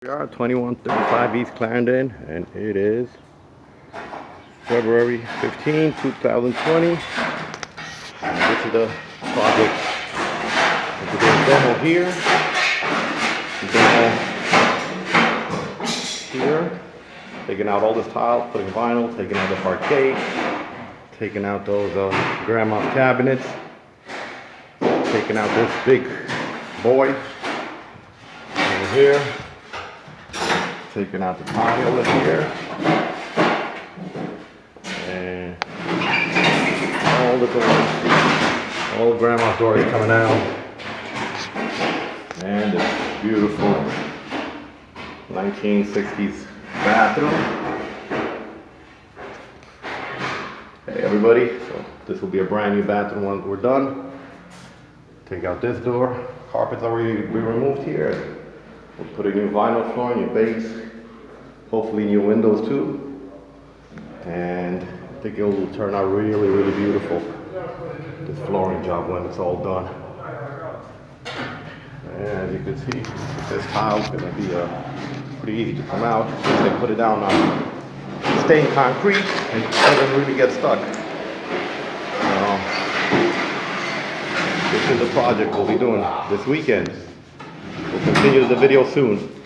We are at 2135 East Clarendon, and it is February 15, 2020. And this is the project. We're doing demo here, demo here, taking out all this tile, putting vinyl, taking out the parquet, taking out those grandma's cabinets, taking out this big boy over here. Taking out the tile in here, and all the doors, all the grandma's doors coming out, and this beautiful 1960s bathroom. Hey everybody, so this will be a brand new bathroom once we're done. Take out this door, carpets already be removed here. We'll put a new vinyl floor in your base, hopefully new windows too, and I think it will turn out really, really beautiful, this flooring job when it's all done. And as you can see, this tile is going to be pretty easy to come out. They put it down on stained concrete and it doesn't really get stuck. This is the project we'll be doing this weekend. We'll continue the video soon.